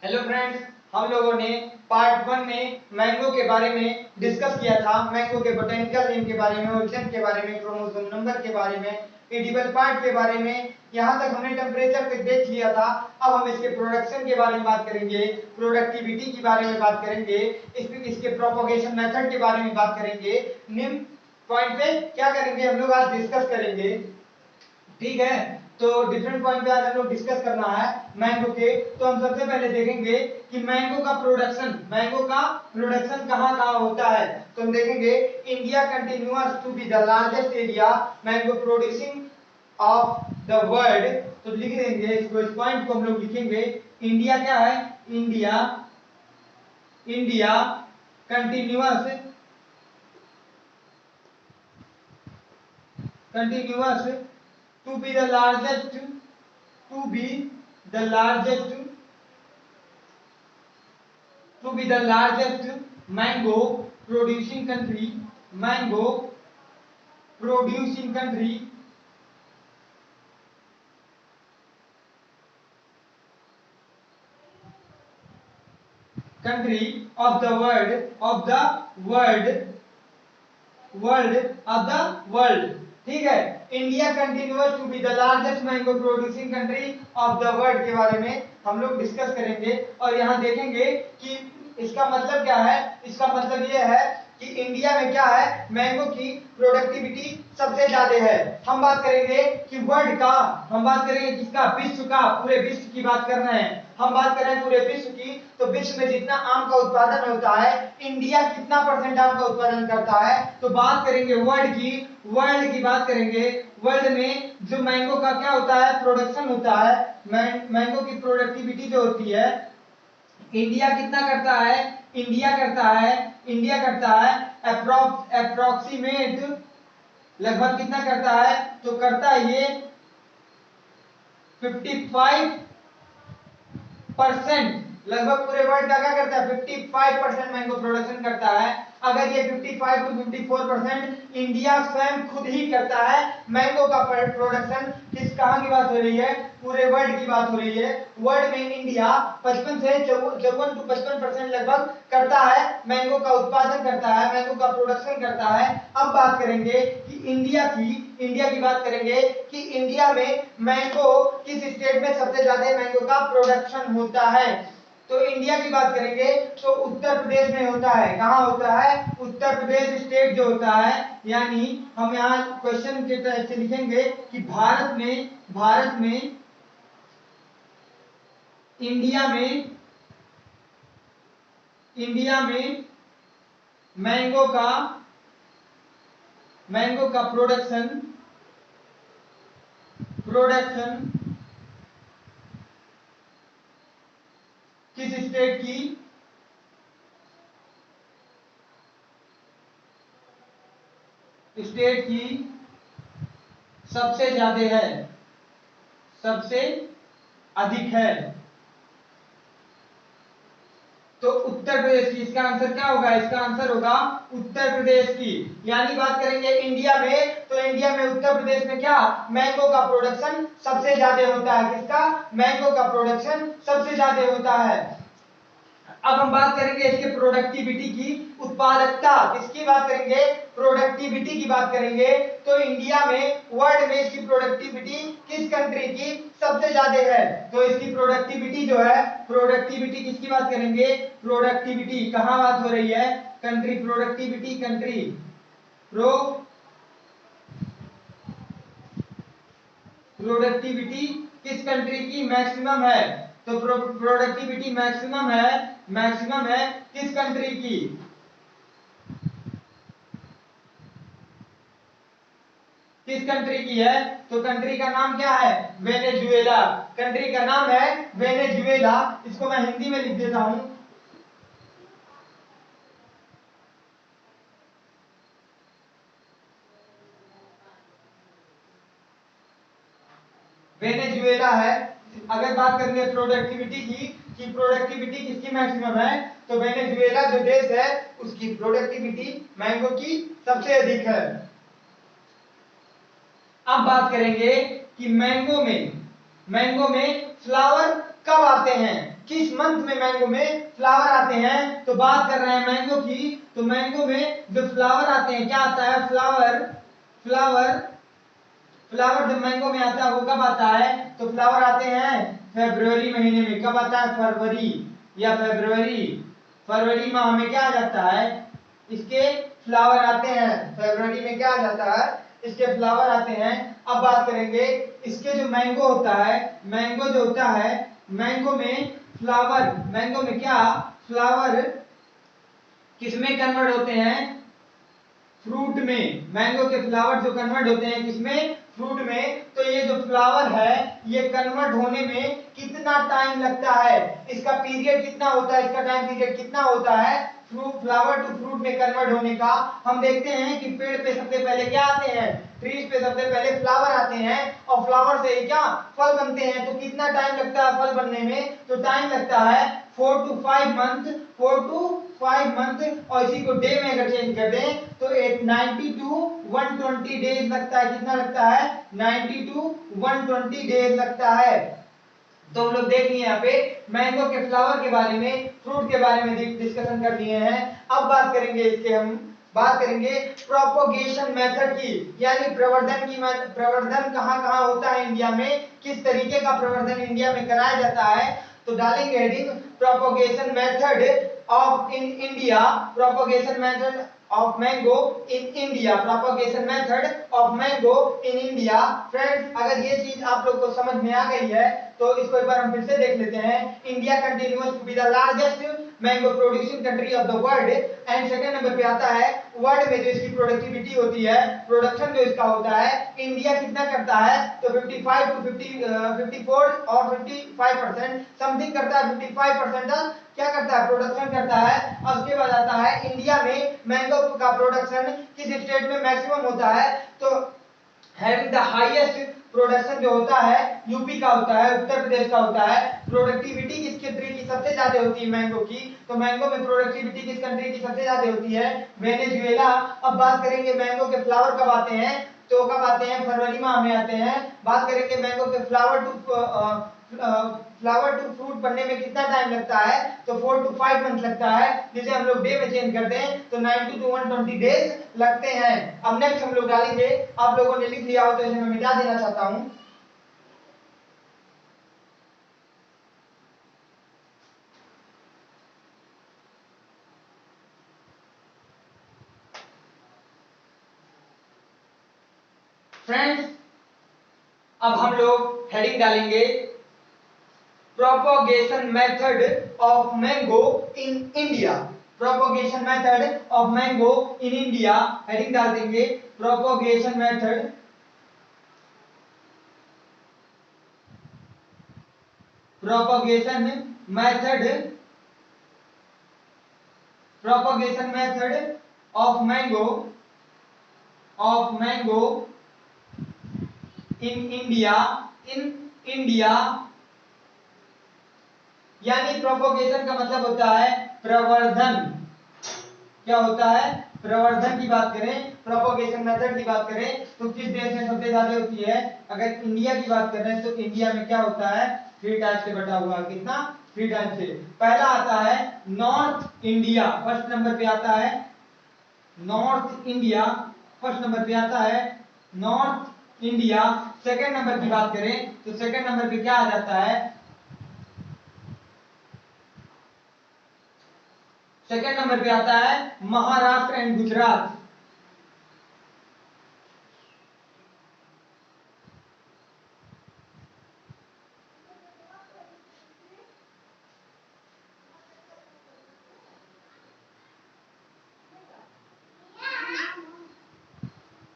Hello friends, हम लोगों ने पार्ट वन में मैंगो के बारे में डिस्कस किया था। मैंगो के बोटेनिकल नेम के बारे में, ओरिजिन के बारे में, क्रोमोसोम नंबर के बारे में, एडिबल पार्ट के बारे में। यहाँ तक हमने टेम्परेचर तक देख लिया था। अब हम इसके प्रोडक्शन के बारे में बात करेंगे, प्रोडक्टिविटी के बारे में बात करेंगे, इसके प्रोपोगेशन मेथड के बारे में बात करेंगे। निम्न पॉइंट पे क्या करेंगे हम लोग आज डिस्कस करेंगे, ठीक है। तो डिफरेंट पॉइंट पे आज हम लोग डिस्कस करना है मैंगो के। तो हम सबसे पहले देखेंगे कि मैंगो का प्रोडक्शन कहाँ कहाँ होता है। तो हम देखेंगे India continuous to be the largest area mango producing of the world. तो लिख देंगे इसको, इस पॉइंट को हम लोग लिखेंगे। इंडिया क्या है? India continuous to be the largest to be the largest to be the largest mango producing country of the world, ठीक है। India continuous to be the largest mango producing country of the world के बारे में हम लोग discuss करेंगे। और यहाँ देखेंगे कि इसका मतलब क्या है। इसका मतलब ये है कि इंडिया में क्या है, मैंगो की प्रोडक्टिविटी सबसे ज्यादा है। हम बात करेंगे कि वर्ल्ड का, हम बात करेंगे किसका, विश्व का, पूरे विश्व की बात कर रहे हैं। हम बात करें पूरे विश्व की, तो विश्व में जितना आम का उत्पादन होता है, इंडिया कितना परसेंट आम का उत्पादन करता है। तो बात करेंगे वर्ल्ड की बात करेंगे। वर्ल्ड में जो मैंगो का क्या होता है, प्रोडक्शन होता है, मैंगो की प्रोडक्टिविटी जो होती है, इंडिया कितना करता है, इंडिया करता है अप्रोक्सीमेट, लगभग कितना करता है, तो करता है ये 55%। लगभग पूरे वर्ल्ड का क्या करता है, 55% मैंगो प्रोडक्शन करता है। अगर ये 55 to 54% इंडिया स्वयं खुद ही करता है, मैंगो का प्रोडक्शन कहाँ की बात हो रही है, पूरे वर्ल्ड की बात हो रही है। वर्ल्ड में इंडिया 55 से 54 to 55% लगभग करता है, मैंगो का उत्पादन करता है, मैंगो का प्रोडक्शन करता है। अब बात करेंगे कि इंडिया की बात करेंगे कि इंडिया में मैंगो किस स्टेट में सबसे ज्यादा मैंगो का प्रोडक्शन होता है। तो इंडिया की बात करेंगे तो उत्तर प्रदेश में होता है। कहाँ होता है? उत्तर प्रदेश स्टेट जो होता है। यानी हम यहाँ क्वेश्चन के तरह से लिखेंगे कि भारत में इंडिया में मैंगो का प्रोडक्शन किस स्टेट की सबसे ज्यादा है, सबसे अधिक है। तो उत्तर प्रदेश की, इसका आंसर क्या होगा, इसका आंसर होगा उत्तर प्रदेश की। यानी बात करेंगे इंडिया में, तो इंडिया में उत्तर प्रदेश में क्या, मैंगो का प्रोडक्शन सबसे ज्यादा होता है। किसका? मैंगो का प्रोडक्शन सबसे ज्यादा होता है। अब हम बात करेंगे इसके प्रोडक्टिविटी की, उत्पादकता, किसकी बात करेंगे, प्रोडक्टिविटी की बात करेंगे। तो इंडिया में, वर्ल्ड में इसकी प्रोडक्टिविटी किस कंट्री की सबसे ज्यादा है। तो इसकी प्रोडक्टिविटी जो है, प्रोडक्टिविटी किसकी बात करेंगे, प्रोडक्टिविटी कहां बात हो रही है, कंट्री प्रोडक्टिविटी, प्रोडक्टिविटी किस कंट्री की मैक्सिमम है। तो प्रोडक्टिविटी मैक्सिमम है किस कंट्री की, है। तो कंट्री का नाम क्या है, वेनेजुएला। कंट्री का नाम है वेनेजुएला। इसको मैं हिंदी में लिख देता हूं। वेनेजुएला है। अगर बात करेंगे प्रोडक्टिविटी की, कि प्रोडक्टिविटी किसकी मैक्सिमम है, तो वेनेजुएला जो देश है उसकी प्रोडक्टिविटी मैंगो की सबसे अधिक है। अब बात करेंगे कि मैंगो में फ्लावर कब आते आते हैं, किस मंथ में मैंगो में फ्लावर आते हैं, तो बात कर रहे हैं मैंगो की। तो मैंगो में जो फ्लावर आते हैं, क्या आता है, फ्लावर जब मैंगो में आता है वो कब आता है, तो फ्लावर आते हैं फरवरी महीने में। कब आता है, फरवरी या फरवरी माह में क्या आ जाता है, इसके फ्लावर आते हैं। फरवरी में क्या आ जाता है, इसके फ्लावर आते हैं। अब बात करेंगे इसके जो मैंगो होता है, मैंगो जो होता है, मैंगो में फ्लावर, मैंगो में क्या फ्लावर किसमें कन्वर्ट होते हैं, फ्रूट में। मैंगो के फ्लावर जो कन्वर्ट होते हैं किसमें, फ्रूट में। तो ये जो फ्लावर है ये कन्वर्ट होने में कितना टाइम लगता है, इसका पीरियड कितना होता है, इसका टाइम पीरियड कितना होता है फ्लावर टू फ्रूट में कन्वर्ट होने का। हम देखते हैं कि पेड़ पे सबसे पहले क्या आते हैं, ट्रीज पे सबसे पहले फ्लावर आते हैं और फ्लावर से क्या फल बनते हैं। तो कितना टाइम लगता है फल बनने में, तो टाइम लगता है 4 to 5 मंथ, 4 to 5 मंथ। और इसी को डे में अगर चेंज कर दें तो 90 to 120 डेज लगता है। कितना लगता है, 90 to 120 डेज लगता है। तो हम लोग देख लिए यहाँ पे मैंगो के फ्लावर के बारे में, फ्रूट के बारे में डिस्कशन कर लिए हैं। अब बात करेंगे इसके, हम बात करेंगे प्रोपोगेशन मेथड की, यानी प्रवर्धन की। प्रवर्धन कहाँ कहाँ होता है इंडिया में, किस तरीके का प्रवर्धन इंडिया में कराया जाता है। तो डालेंगे heading propagation method of in India, propagation method of mango in India, propagation method of mango in India। Friends अगर ये चीज आप लोग को समझ में आ गई है तो इसको एक बार हम फिर से देख लेते हैं। India continuous to be the largest mango producing country of the world. And second number पे आता है वर्ल्ड में जो इसकी प्रोडक्टिविटी होती है, प्रोडक्शन जो इसका होता है, इंडिया कितना करता है, तो 55 to 54 और 55% समथिंग करता है। 55% क्या करता है, प्रोडक्शन करता है। अब उसके बाद आता है इंडिया में मैंगो का प्रोडक्शन किस स्टेट में मैक्सिमम होता है, तो हैविंग द हाईएस्ट प्रोडक्शन जो होता है यूपी का होता है, उत्तर प्रदेश का होता है। प्रोडक्टिविटी किस कंट्री की सबसे ज्यादा होती है, मैंगो की। तो मैंगो में प्रोडक्टिविटी किस कंट्री की सबसे ज्यादा होती है, वेनेजुएला। अब बात करेंगे मैंगो के फ्लावर कब आते हैं, तो कब आते हैं, फरवरी माह में आते हैं। बात करेंगे मैंगो के फ्लावर टू फ्रूट बनने में कितना टाइम लगता है, तो 4 to 5 मंथ लगता है, जिसे हम लोग डे में चेंज कर दें तो 90 to 120 डेज लगते हैं। अब नेक्स्ट हम लोग डालेंगे, आप लोगों ने लिख लिया हो तो इसे मैं मिटा देना चाहता हूं। फ्रेंड्स अब हम लोग हेडिंग डालेंगे propagation method of mango in India। propagation method of mango in India heading डाल देंगे propagation method, propagation method, propagation method of mango in India। यानी प्रोपोगेशन का मतलब होता है प्रवर्धन। क्या होता है, प्रवर्धन की बात करें, प्रोपोगेशन मेथड की बात करें तो किस देश में सबसे ज्यादा होती है। अगर इंडिया की बात कर रहे हैं तो इंडिया में क्या होता है, 3 टाइप से बटा हुआ, कितना, 3 टाइप से। पहला आता है नॉर्थ इंडिया, फर्स्ट नंबर पे आता है नॉर्थ इंडिया, फर्स्ट नंबर पे आता है नॉर्थ इंडिया। सेकंड नंबर की बात करें तो सेकंड नंबर पे क्या आ जाता है, सेकंड नंबर पे आता है Maharashtra and Gujarat.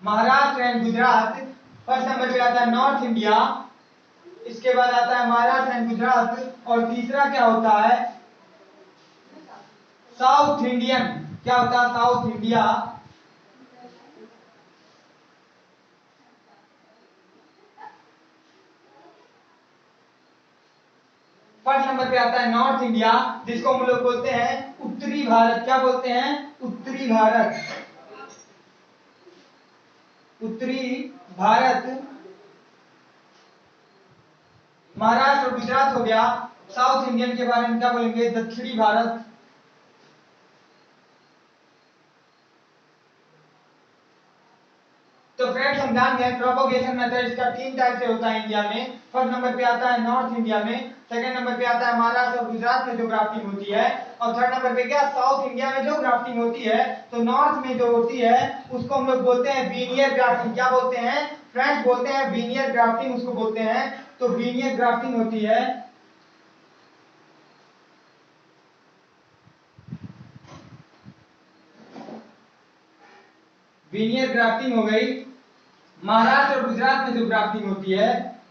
Maharashtra and Gujarat first number पे आता है नॉर्थ इंडिया, इसके बाद आता है महाराष्ट्र एंड गुजरात, और तीसरा क्या होता है, साउथ इंडियन। क्या होता है, साउथ इंडिया। फर्स्ट नंबर पे आता है नॉर्थ इंडिया, जिसको हम लोग बोलते हैं उत्तरी भारत। क्या बोलते हैं, उत्तरी भारत, उत्तरी भारत। महाराष्ट्र और गुजरात हो गया, साउथ इंडियन के बारे में क्या बोलेंगे, दक्षिणी भारत। तो फ्रेंड्स हम जान गए प्रोपोगेशन मेथड इसका 3 टाइप से होता है इंडिया में। फर्स्ट नंबर पे आता है नॉर्थ इंडिया में, सेकंड नंबर पे आता है महाराष्ट्र और गुजरात में जो ग्राफ्टिंग होती है, और थर्ड नंबर पे क्या साउथ इंडिया में जो ग्राफ्टिंग होती है। तो नॉर्थ में जो होती है उसको हम लोग बोलते हैं वीनियर ग्राफ्टिंग। क्या बोलते हैं फ्रेंड्स, बोलते हैं वीनियर ग्राफ्टिंग उसको बोलते हैं। तो वीनियर ग्राफ्टिंग होती है, वीनियर ग्राफ्टिंग हो गई। महाराष्ट्र और गुजरात में जो ग्राफ्टिंग होती है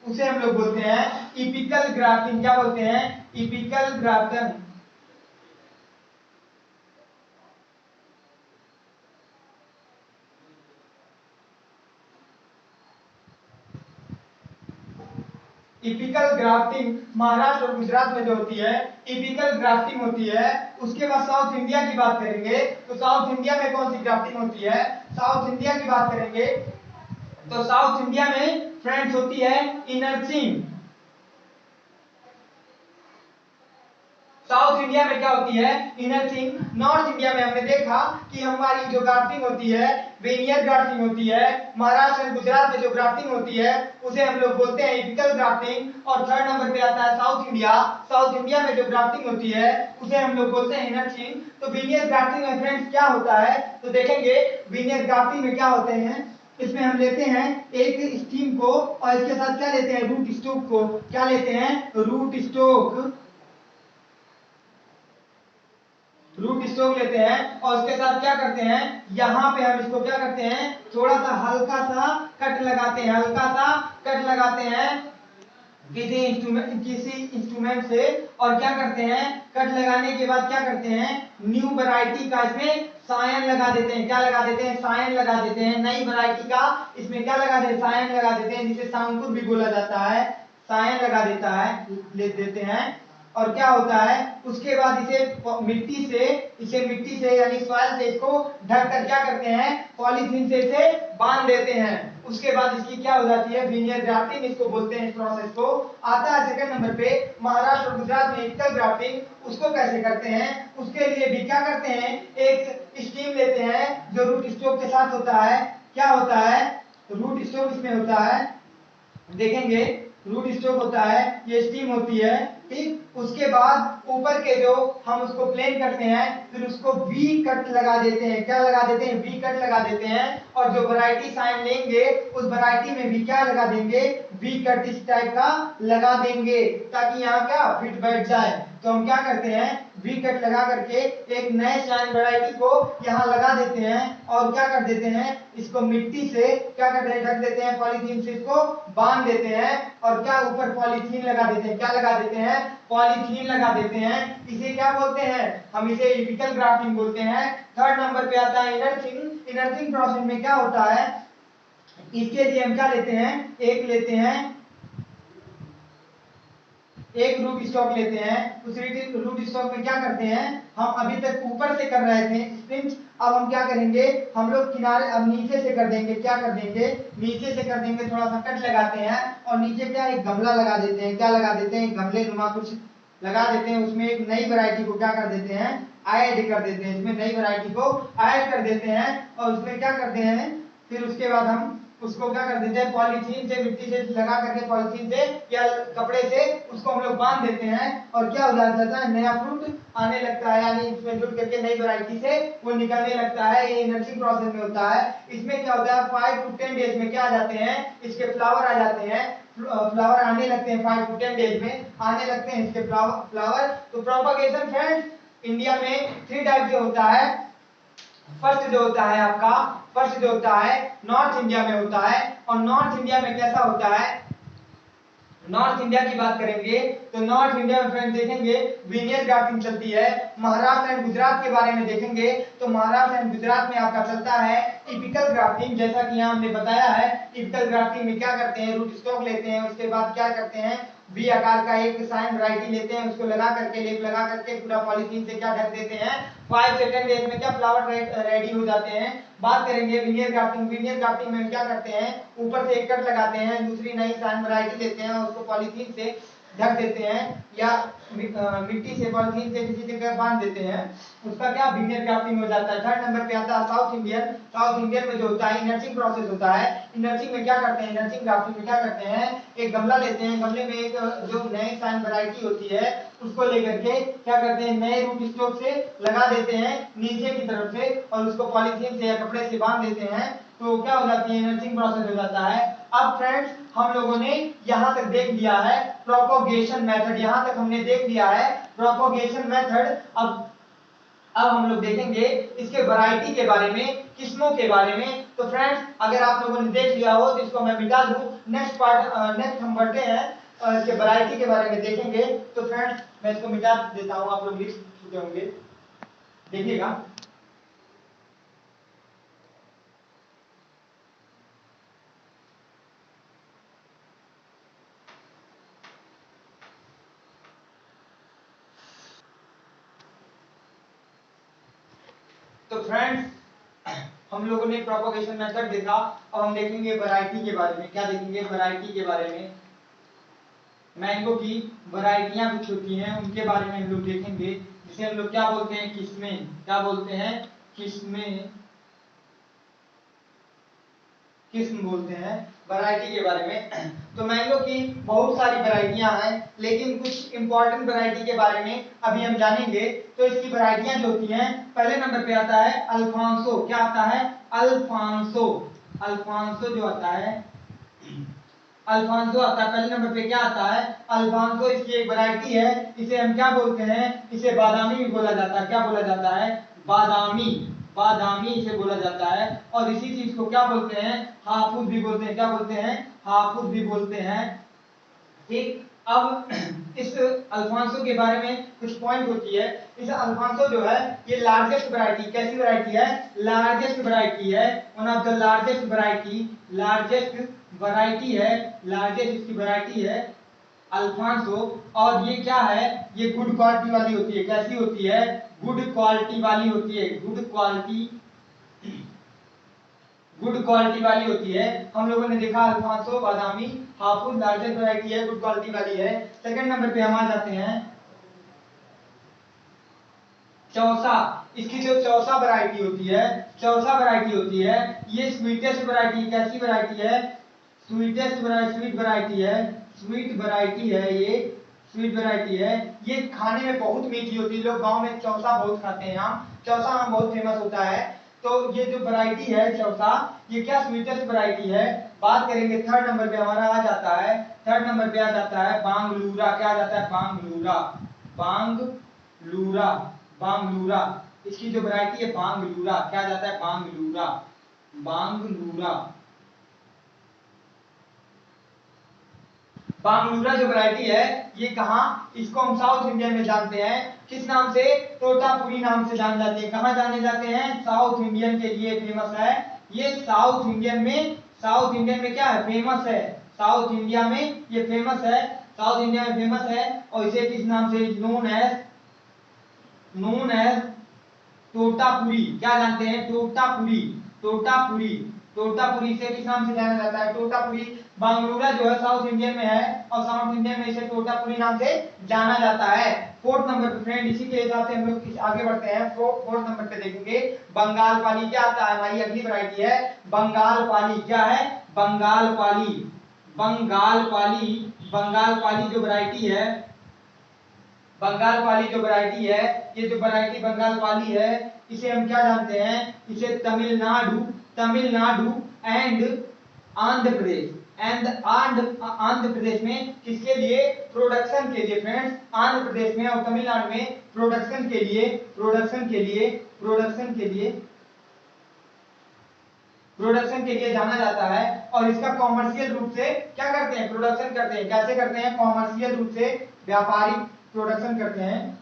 उसे हम लोग बोलते हैं इपिकल ग्राफ्टिंग। क्या बोलते हैं, इपिकल ग्राफ्टिंग। इपिकल ग्राफ्टिंग महाराष्ट्र और गुजरात में जो होती है इपिकल ग्राफ्टिंग होती है। उसके बाद साउथ इंडिया की बात करेंगे तो साउथ इंडिया में कौन सी ग्राफ्टिंग होती है, साउथ इंडिया की बात करेंगे तो साउथ इंडिया में फ्रेंड्स होती है इनर्चिंग। साउथ इंडिया में क्या होती है, इनर्चिंग। नॉर्थ इंडिया में हमने देखा कि हमारी जो ग्राफ्टिंग होती है वेनियर ग्राफ्टिंग होती है। महाराष्ट्र और गुजरात में जो ग्राफ्टिंग होती है उसे हम लोग बोलते हैं इपिकल ग्राफ्टिंग। और थर्ड नंबर पे आता है साउथ इंडिया। साउथ इंडिया में जो ग्राफ्टिंग होती है उसे हम लोग बोलते हैं इनर्चिंग। तो वेनियर ग्राफ्टिंग में फ्रेंड्स क्या होता है, तो देखेंगे वेनियर ग्राफ्टिंग में क्या होते हैं। इसमें हम लेते हैं एक स्टीम को और इसके साथ क्या लेते हैं, रूट स्टोक को। क्या लेते हैं, रूट स्टोक। रूट स्टोक लेते हैं और उसके साथ क्या करते हैं, यहां पे हम इसको क्या करते हैं, थोड़ा सा हल्का सा कट लगाते हैं, हल्का सा कट लगाते हैं किसी इंस्ट्रूमेंट से। और क्या करते हैं, कट लगाने के बाद क्या करते हैं, न्यू वैरायटी का इसमें सायन लगा देते हैं। क्या लगा देते हैं, सायन लगा देते हैं। नई वैरायटी का इसमें क्या लगा देते हैं, सायन लगा देते हैं, जिसे सांकुर भी बोला जाता है। सायन लगा देता है, ले देते हैं। और क्या होता है, उसके बाद इसे मिट्टी से यानी सॉइल से इसको ढक कर क्या करते हैं, पॉलीथीन से इसे बांध देते हैं। उसके बाद इसकी क्या हो जाती है, वीनियर ग्राफ्टिंग इसको बोलते हैं। इस प्रोसेस को आता है सेकंड नंबर पे महाराष्ट्र और गुजरात में इपिकल ग्राफ्टिंग। उसको कैसे करते हैं, उसके लिए भी क्या करते हैं, एक स्टीम लेते हैं जो रूट स्टोक के साथ होता है। क्या होता है, रूट स्टोक इसमें होता है, देखेंगे रूट स्टोक होता है, ये स्टीम होती है। ठीक, उसके बाद ऊपर के जो हम उसको प्लेन करते हैं फिर उसको वी कट लगा देते हैं। क्या लगा देते हैं, वी कट लगा देते हैं। और जो वैरायटी साइन लेंगे उस वैरायटी में भी क्या लगा देंगे, वी कट इस टाइप का लगा देंगे ताकि यहाँ क्या फिट बैठ जाए। तो हम क्या करते हैं, वी कट लगा करके एक नए साइन वैरायटी को यहाँ लगा देते हैं और क्या कर देते हैं, इसको मिट्टी से क्या करते हैं, ढक देते हैं, पॉलीथीन से इसको बांध देते हैं। और क्या ऊपर पॉलीथीन लगा देते हैं, क्या लगा देते हैं, पॉलीथीन लगा देते हैं। इसे क्या बोलते हैं, हम इसे इपिकल ग्राफ्टिंग बोलते हैं। थर्ड नंबर पे आता है इनर्चिंग। इनर्चिंग प्रोसेस में क्या होता है, इसके लिए हम क्या लेते हैं, एक रूट स्टॉक लेते हैं। उस रूट स्टॉक में क्या करते हैं, हम अभी तक ऊपर से कर रहे थे स्प्रिंच, अब हम क्या करेंगे, हम लोग किनारे अब नीचे से कर देंगे। क्या कर देंगे, नीचे से कर देंगे, थोड़ा सा कट लगाते हैं और नीचे क्या एक गमला लगा देते हैं। क्या लगा देते हैं, गमले नुमा कुछ लगा देते हैं। उसमें एक नई वैरायटी को क्या कर देते हैं, ऐड कर देते हैं। इसमें नई वैरायटी को ऐड कर देते हैं और उसमें क्या करते हैं, फिर उसके बाद हम उसको क्या कर देते हैं, पॉलीथीन से मिट्टी से लगा करके पॉलीथीन से या कपड़े से उसको हम लोग बांध देते हैं। और क्या हो जाता है, नया फ्रूट आने लगता है, यानी इसमें जुड़ करके नई वैरायटी से वो निकलने लगता है। ये नर्सिंग प्रोसेस में होता है। इसमें क्या होता है, 5 to 10 डेज में क्या आ जाते हैं, इसके फ्लावर आ जाते हैं। फ्लावर आने लगते हैं 5 to 10 डेज में आने लगते हैं इसके फ्लावर। तो प्रोपगेशन फ्रेंड्स इंडिया में 3 टाइप से होता है। फर्स्ट जो होता है आपका, फर्स्ट जो होता है नॉर्थ इंडिया में होता है। और नॉर्थ इंडिया में कैसा होता है, नॉर्थ इंडिया की बात करेंगे तो नॉर्थ इंडिया में फ्रेंड्स देखेंगे वीनियर ग्राफ्टिंग चलती है। महाराष्ट्र एंड गुजरात के बारे में देखेंगे तो महाराष्ट्र एंड गुजरात में आपका चलता है इपिकल ग्राफ्टिंग। जैसा कि यहाँ हमने बताया है, इपिकल ग्राफ्टिंग में क्या करते हैं, रूट स्टॉक लेते हैं, उसके बाद क्या करते हैं, वी आकार का एक साइन वैरायटी लेते हैं, उसको लगा करके लेप लगा करके पूरा पॉलीथीन से क्या ढक देते हैं। 5 से 10 डेज में क्या फ्लावर रेडी हो जाते हैं। बात करेंगे विनियर ग्राफ्टिंग। विनियर ग्राफ्टिंग में क्या करते हैं, ऊपर से एक कट लगाते हैं, दूसरी नई साइन वैरायटी लेते हैं और उसको पॉलीथीन से ढक देते हैं या मिट्टी से पॉलिथीन से किसी जगह बांध देते हैं, उसका क्या बिगनर ग्राफ्टिंग हो जाता है। थर्ड नंबर पे आता है साउथ इंडियन। साउथ इंडियन में जो होता है इनर्जिंग प्रोसेस होता है। इनर्जिंग में क्या करते हैं, इनर्जिंग ग्राफ्टिंग में क्या करते हैं, एक गमला लेते हैं, गमले में एक जो नई साइन वैरायटी होती है उसको लेकर के क्या करते हैं, नए रूट स्टॉक से लगा देते हैं नीचे की तरफ से और उसको पॉलिथीन से या कपड़े से बांध देते हैं, तो क्या हो जाती है, इनर्जिंग प्रोसेस हो जाता है। अब फ्रेंड्स हम लोगों ने यहां तक देख लिया है प्रोपोगेशन मेथड, यहां तक हमने देख लिया है प्रोपोगेशन मेथड। अब हम लोग देखेंगे इसके वैरायटी के बारे में, किस्मों के बारे में। तो फ्रेंड्स अगर आप लोगों ने देख लिया हो तो इसको मैं मिटा दूं। नेक्स्ट पार्ट नेक्स्ट हम बढ़ते हैं इसके वैरायटी के बारे में देखेंगे। तो फ्रेंड्स मैं इसको मिटा देता हूं, आप लोग लिख चुके होंगे, देखिएगा। तो फ्रेंड्स हम लोगों ने प्रोपोगेशन मेथड देखा, अब हम देखेंगे वैरायटी के बारे में। क्या देखेंगे, वैरायटी के बारे में। मैंगो की वैरायटियां कुछ होती हैं उनके बारे में हम लोग देखेंगे, जिसे हम लोग क्या बोलते हैं, किस्में। क्या बोलते हैं, किस्में, किस्म बोलते हैं वैरायटी के बारे में। तो मैंगो की बहुत सारी वैरायटियां हैं, लेकिन कुछ इंपॉर्टेंट वैरायटी के बारे में अभी हम जानेंगे। तो इसकी वैरायटियां जो होती हैं, पहले नंबर पे आता है अल्फांसो। क्या आता है, अल्फांसो। अल्फांसो जो आता है, अल्फांसो आता है पहले नंबर पे। क्या आता है, अल्फांसो, इसकी एक वैरायटी है। इसे हम क्या बोलते हैं, इसे बादामी भी बोला जाता है। क्या बोला जाता है, बादामी। बादामी इसे बोला जाता है। और इसी चीज को क्या बोलते हैं, हाफूज भी बोलते हैं। क्या बोलते हैं, हाफूज भी बोलते हैं। ठीक, अब इस अल्फांसो के बारे में कुछ पॉइंट होती है। इस अल्फांसो जो है ये लार्जेस्ट वैरायटी, कैसी वैरायटी है, लार्जेस्ट वैरायटी है, one of the largest variety, largest variety है, लार्जेस्ट इसकी वैरायटी है अल्फांसो। और ये क्या है, ये गुड क्वालिटी वाली होती है। कैसी होती है, गुड क्वालिटी वाली होती है, गुड क्वालिटी, गुड क्वालिटी वाली होती है। हम लोगों ने देखा अल्फांसो, बादामी, हाफूज लार्जेस्ट वैरायटी है, गुड क्वालिटी वाली है। सेकंड नंबर पे हम आ जाते हैं चौसा। इसकी जो चौसा वैरायटी होती है, चौसा वैरायटी होती है, ये स्वीटेस्ट वैरायटी। कैसी वैरायटी है, स्वीटेस्ट वैरायटी, स्वीट वैरायटी है, स्वीट वैरायटी है ये, स्वीट वैरायटी है। ये खाने में बहुत मीठी होती है, लोग गांव में चौसा बहुत खाते हैं। यहाँ चौसा आम बहुत फेमस होता है। तो ये जो वैरायटी है चौसा, ये क्या स्वीटेस्ट वैरायटी है। बात करेंगे थर्ड नंबर पे हमारा आ जाता है, थर्ड नंबर पे आ जाता है बांगलूरा। क्या आ जाता है, बांगलूरा, बांगलूरा, बांगलूरा। इसकी जो वैरायटी है बांगलूरा। क्या जाता है, बांगलूरा, बांगलूरा। बांगलूरा जो वैरायटी है ये कहाँ, इसको हम साउथ इंडिया में जानते हैं, किस नाम से, तोतापुरी नाम से जान जाते हैं। कहाँ जाने जाते हैं, साउथ इंडियन के लिए फेमस है ये। साउथ इंडियन में, साउथ इंडियन में क्या है, फेमस है, साउथ इंडिया में ये फेमस है, साउथ इंडिया में फेमस है। और इसे किस नाम से, known as, known as Totapuri. क्या जानते हैं, तोतापुरी, तोतापुरी, तोतापुरी से किस नाम से जाना जाता है, तोतापुरी। बांगलूरा जो है साउथ इंडियन में है और साउथ इंडियन में इसे तोतापुरी नाम से जाना जाता है। फोर्थ नंबर पे फ्रेंड, इसी के हिसाब से हम लोग आगे बढ़ते हैं। फोर्थ नंबर पे देखेंगे बंगाल पाली। क्या आता है, हमारी अगली वैरायटी है बंगाल पाली। क्या है, बंगाल पाली, बंगाल पाली। बंगाल पाली जो वैरायटी है, बंगाल पाली जो वैरायटी है, ये जो वैरायटी बंगाल पाली है, इसे हम क्या जानते हैं, इसे तमिलनाडु, तमिलनाडु एंड आंध्र प्रदेश, एंड आंध्र प्रदेश में किसके लिए, प्रोडक्शन के लिए फ्रेंड्स। आंध्र प्रदेश में और तमिलनाडु में प्रोडक्शन के लिए, प्रोडक्शन के लिए, प्रोडक्शन के लिए, प्रोडक्शन के लिए जाना जाता है। और इसका कॉमर्शियल रूप से क्या करते हैं, प्रोडक्शन करते हैं। कैसे करते हैं, कॉमर्शियल रूप से, व्यापारिक प्रोडक्शन करते हैं,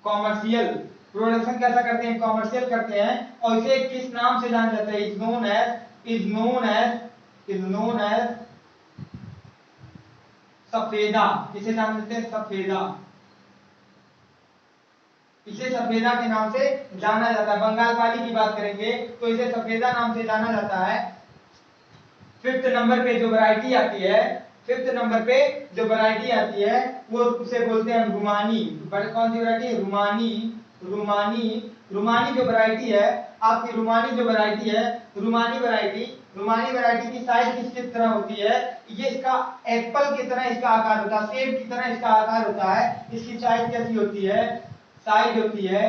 कॉमर्शियल प्रोडक्शन कैसा करते हैं, कॉमर्शियल करते हैं। और इसे किस नाम से जाना जाता है, is known as, is known as, is known as Safeda. इसे नाम देते हैं सफेदा, इसे सफेदा के नाम से जाना जाता है। बंगाल पाली की बात करेंगे तो इसे सफेदा नाम से जाना जाता है। फिफ्थ नंबर पे जो वैरायटी आती है, फिफ्थ नंबर पे जो वैरायटी आती है वो उसे बोलते हैं रुमानी। कौन सी वैरायटी है? रुमानी। रुमानी, रुमानी जो वैरायटी है आपकी, रुमानी जो वैरायटी है, रुमानी वैरायटी, रुमानी वैरायटी की साइज किस तरह होती है? ये इसका एप्पल की तरह इसका आकार होता है, सेब की तरह इसका आकार होता है। इसकी साइज कैसी होती है? साइज होती है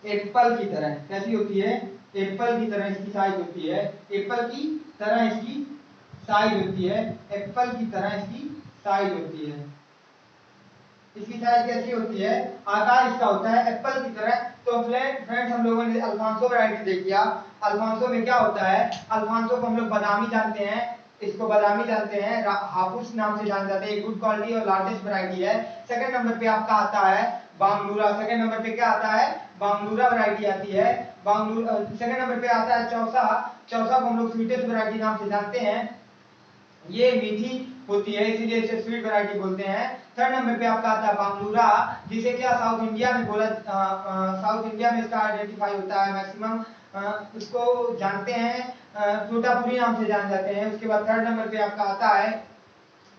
एप्पल की तरह। कैसी होती है? एप्पल की तरह इसकी साइज होती है। एप्पल की तरह इसकी साइज होती है। एप्पल की तरह इसकी साइज होती है। इसकी साइज कैसी होती है? आकार इसका होता है एप्पल की तरह। तो फ्रेंड्स हम लोगों ने अल्फांसो वैरायटी देख लिया। अल्फांसो में क्या होता है? अल्फांसो को हम लोग बादामी जानते हैं, इसको बादामी जानते हैं, हाफुस नाम से जान जाते हैं। गुड क्वालिटी और लार्जेस्ट वैरायटी है। सेकंड नंबर पे आपका आता है बांगलूरा। सेकंड नंबर पे क्या आता है? बांगलूरा वैरायटी आती है। बांगलूरा। सेकंड नंबर पे आता है चौसा। चौसा को हम लोग स्वीटेस्ट वैरायटी नाम से जानते हैं। ये मीठी होती है इसीलिए इसे स्वीट वैरायटी बोलते हैं। थर्ड नंबर पे आपका आता है बांगलूरा, जिसे क्या साउथ इंडिया में बोला, साउथ इंडिया में इसका आइडेंटिफाई होता है मैक्सिमम, इसको जानते हैं तोतापुरी नाम से जान जाते हैं। उसके बाद थर्ड नंबर पे आपका आता है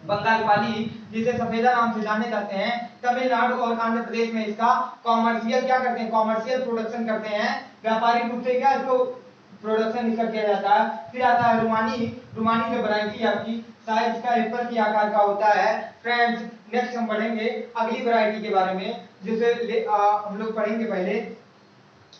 बंगाल पाली, जिसे सफेदा नाम से जाने जाते हैं। तमिलनाडु और आंध्र प्रदेश में इसका कॉमर्शियल क्या करते हैं? कॉमर्शियल प्रोडक्शन करते हैं, व्यापारिक रूप से क्या इसको प्रोडक्शन इसका किया जाता है। फिर आता है रुमानी। रुमानी जो वैरायटी है आपकी, साइज का एप्पल की आकार का होता है। फ्रेंड्स नेक्स्ट हम पढ़ेंगे अगली वैरायटी के बारे में, जिसे हम लोग पढ़ेंगे पहले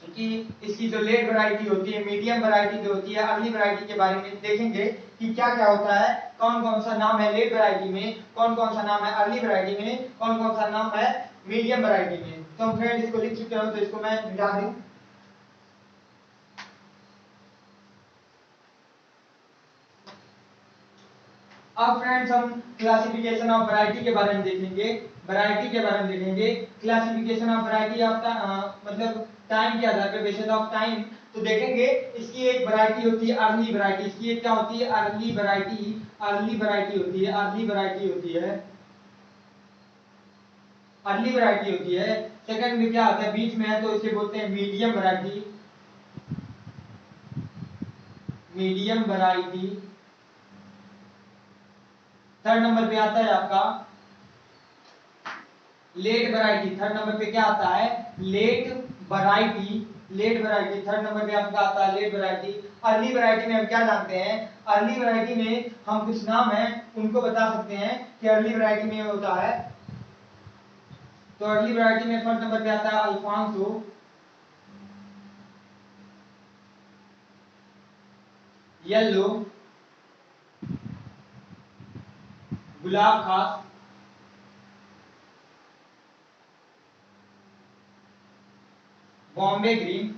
कि इसकी जो लेट वैरायटी होती है, मीडियम वैरायटी जो होती है, अगली वैरायटी के बारे में देखेंगे कि क्या क्या होता है, कौन कौन सा नाम है लेट वैरायटी में, कौन कौन सा नाम है अर्ली वैरायटी में, कौन कौन सा नाम है मीडियम वैरायटी में। तो हम फ्रेंड इसको लिख चुके हो, तो इसको मैं मिटा दूं। अब फ्रेंड्स हम क्लासिफिकेशन ऑफ वैरायटी के बारे में देखेंगे। वैरायटी के बारे में देखेंगे। क्लासिफिकेशन ऑफ वैरायटी ऑफ मतलब टाइम के आधार पे, बेसिस ऑफ टाइम। तो देखेंगे इसकी एक वैरायटी होती है अर्ली वैरायटी। इसकी एक क्या होती है? Early variety. अर्ली वैरायटी होती है, अर्ली वैरायटी होती है, अर्ली वैरायटी होती है। सेकंड में क्या आता है? बीच में है तो इसे बोलते हैं medium variety. Medium variety. Third number पे आता है आपका लेट वैरायटी। थर्ड नंबर पे क्या आता है? Late variety. Late variety third number पे आपका आता है लेट वैरायटी। अर्ली वैरायटी में हम क्या जानते हैं? अर्ली वैरायटी में हम कुछ नाम है उनको बता सकते हैं कि अर्ली वैरायटी में होता है। तो अर्ली वैरायटी में फर्स्ट नंबर पे आता है अल्फांसो, येलो, गुलाब खास, बॉम्बे ग्रीन,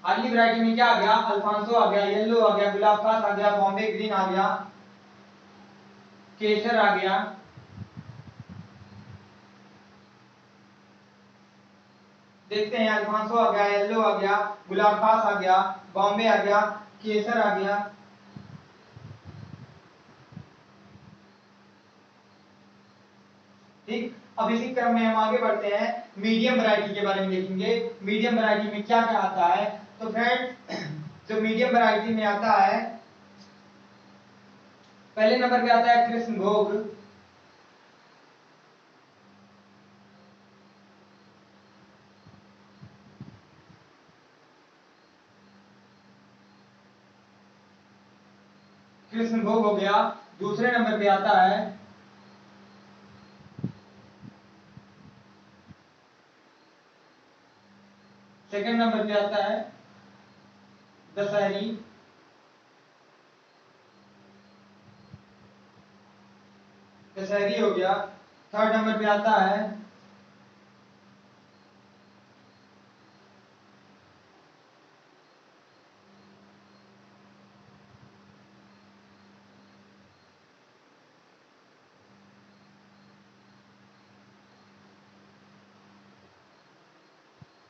अर्ली वैरायटी में क्या आ गया? अल्फांसो आ गया, येलो आ गया, गुलाब खास आ गया, बॉम्बे ग्रीन आ गया, केसर आ गया, देखते हैं अल्फांसो आ गया, येलो आ गया, गुलाब खास आ गया, बॉम्बे आ गया, केसर आ गया। ठीक, अब इसी क्रम में हम आगे बढ़ते हैं, मीडियम वैरायटी के बारे में देखेंगे। मीडियम वैरायटी में क्या क्या आता है? तो फ्रेंड्स जो मीडियम वैरायटी में आता है, पहले नंबर पे आता है कृष्णभोग, कृष्णभोग हो गया। दूसरे नंबर पे आता है सेकंड नंबर पे आता है दशहरी, दशहरी हो गया। थर्ड नंबर पे आता है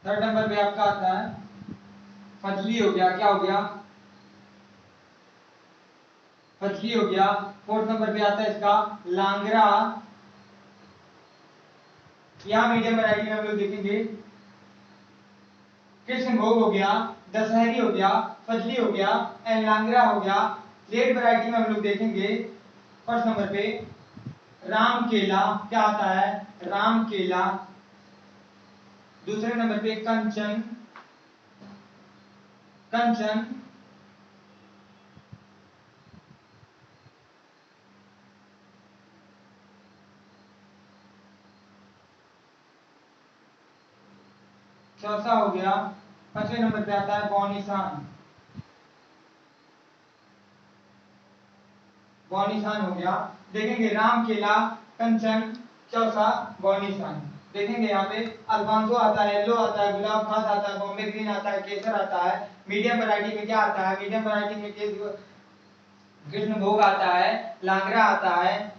थर्ड नंबर पे आपका आता है फजली हो गया। क्या हो गया? फजली हो गया। फोर्थ नंबर पे आता है इसका लांगरा। यहाँ मीडियम वैरायटी में हम लोग देखेंगे कृष्णभोग हो गया, दशहरी हो गया, फजली हो गया एंड लांगरा हो गया। लेट वैरायटी में हम लोग देखेंगे फर्स्ट नंबर पे राम केला, क्या आता है, राम केला। दूसरे नंबर पे कंचन, कंचन। चौथा हो गया, पांचवें नंबर पे आता है बौनीसान, बौनीसान हो गया। देखेंगे राम केला, कंचन, चौसा, बौनीसान। देखेंगे यहाँ पे अल्फांसो आता है, येलो आता है, गुलाब खास आता है, बॉम्बे ग्रीन आता है, केसर आता है। मीडियम वैरायटी में क्या आता है, मीडियम वैरायटी में कृष्णभोग आता है, लांगरा आता है,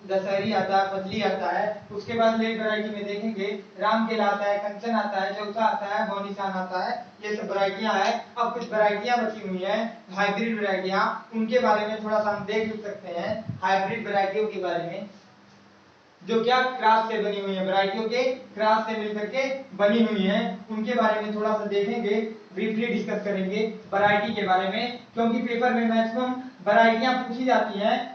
दशहरी आता है, फजली आता है। उसके बाद लेट वैरायटी में देखेंगे राम केला आता है, कंचन आता है, चौसा आता है, बौनीसान आता है। ये सब वैरायटियां हैं। अब कुछ वैरायटियां बची हुई हैं, हाइब्रिड वैरायटियां, उनके बारे में थोड़ा सा हम देख सकते हैं। हाइब्रिड वैरायटियों के बारे में जो क्या क्रॉस से बनी हुई है, वैरायटियों के क्रॉस से मिलकर के बनी हुई है, उनके बारे में थोड़ा सा देखेंगे, ब्रीफली डिस्कस करेंगे वैरायटी के बारे में, क्योंकि पेपर में मैक्सिमम वैरायटियां पूछी जाती हैं।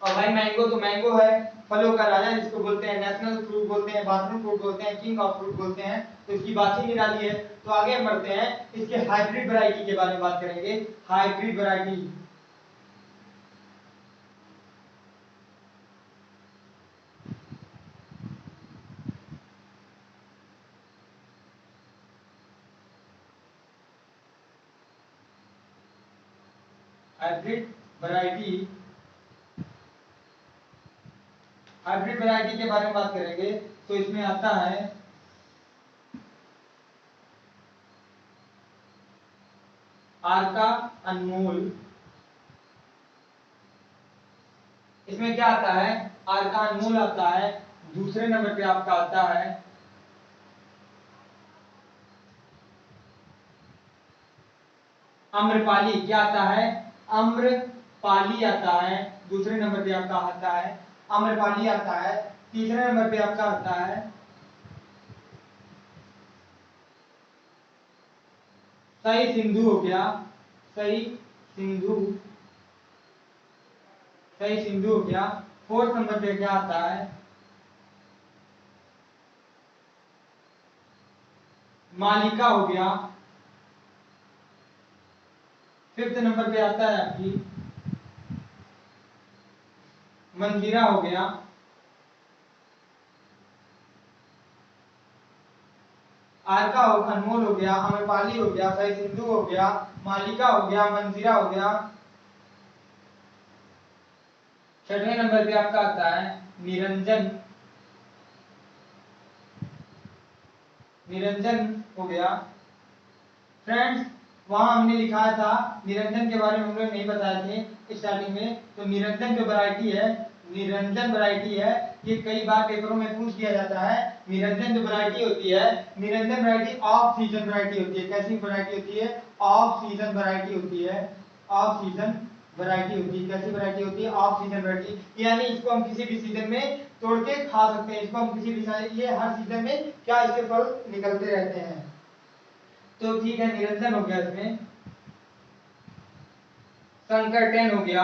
और भाई मैंगो तो मैंगो है, फलों का राजा जिसको बोलते हैं, नेशनल फ्रूट बोलते हैं, बाथरूम फ्रूट बोलते हैं, किंग ऑफ फ्रूट बोलते हैं, तो इसकी बात ही निराली है। तो आगे हम बढ़ते हैं, इसके हाइब्रिड वैरायटी के बारे में बात करेंगे। Hybrid variety, hybrid variety, hybrid variety के बारे में बात करेंगे तो इसमें आता है आरका अनमोल। इसमें क्या आता है, आरका अनमोल आता है। दूसरे नंबर पे आपका आता है अम्रपाली, क्या आता है, अम्रपाली आता है। दूसरे नंबर पे आपका आता है अम्रपाली आता है। तीसरे नंबर पे आपका आता है सही सिंधु हो गया, सही सिंधु, सही सिंधु हो गया। फोर्थ नंबर पे क्या आता है, मालिका हो गया। फिफ्थ नंबर पे आता है आपकी मंजीरा हो गया। आरका हो, अनमोल हो गया, अम्रपाली हो गया, सही सिंधु हो गया, मालिका हो गया, मंजीरा हो गया। छठवें नंबर पे आपका आता है निरंजन, निरंजन हो गया। फ्रेंड्स वहां हमने लिखा था निरंजन के बारे में हम लोग नहीं बताए थे स्टार्टिंग में, तो निरंजन जो वैरायटी है, निरंजन वैरायटी है, ये कई बार पेपरों में पूछ दिया जाता है। निरंजन जो वैरायटी होती है, Niranjan variety off season variety होती है। कैसी वैरायटी होती है, ऑफ सीजन वैरायटी होती है, ऑफ सीजन वैरायटी होती है। कैसी वैरायटी होती है, ऑफ सीजन वैरायटी, यानी इसको हम किसी भी सीजन में तोड़ के खा सकते हैं। इसको हम किसी भी, ये हर सीजन में क्या इसके फल निकलते रहते हैं। तो ठीक है, निरंजन हो गया। इसमें संकर 10 हो गया,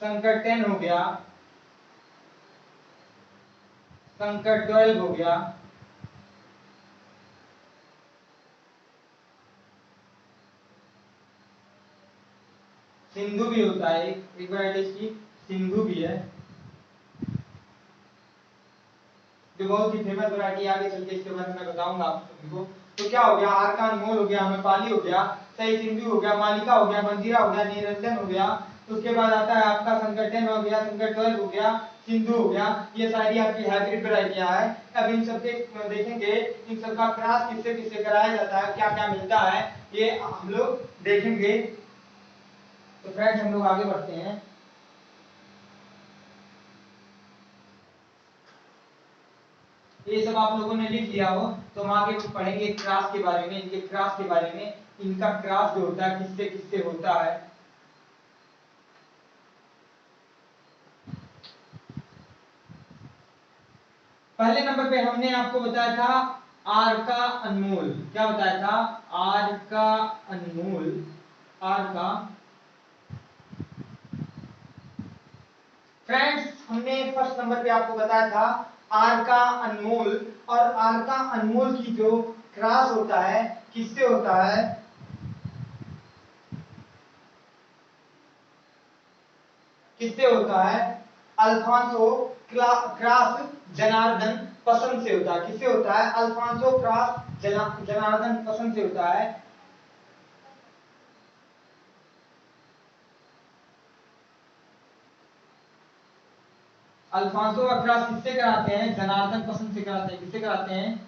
संकर 10 हो गया, संकर 12 हो गया, सिंधु भी होता है, एक वैरायटी इसकी सिंधु भी है, जो बहुत ही फेमस वैरायटी। आगे चल के इसके बारे में मैं बताऊंगा आप सभी को। तो क्या हो गया, आरका अनमोल हो गया, अम्रपाली हो गया, सही सिंधु हो गया, मालिका हो गया, मंजीरा हो गया, निरंजन हो गया। उसके बाद आता है आपका संकर 10 हो गया, संकर 12 हो गया, सिंधु हो गया। ये सारी आपकी हाइब्रिड वैरायटियां हैं। अब इन सबके देखेंगे, इन सबका क्रॉस किससे किससे कराया जाता है, क्या क्या मिलता है, ये हम लोग देखेंगे। तो फ्रेंड्स हम लोग आगे बढ़ते हैं। ये सब आप लोगों ने लिख लिया हो तो हम आगे पढ़ेंगे क्रॉस के बारे में, इनके क्रॉस के बारे में। इनका क्रॉस जो होता है किससे किससे होता है। पहले नंबर पे हमने आपको बताया था आर का अनमोल, क्या बताया था? आर का अनमोल, आर का। फ्रेंड्स हमने फर्स्ट नंबर पे आपको बताया था आर का अनमोल, और आर का अनमोल की जो क्रॉस होता है किससे होता है? किससे होता है? अल्फांसो क्रॉस जनार्दन पसंद से होता है। किससे होता है? अल्फांसो क्रॉस जनार्दन पसंद से होता है। अल्फांसो का क्रॉस किससे कराते हैं? जनार्दन पसंद से कराते हैं। किससे कराते हैं?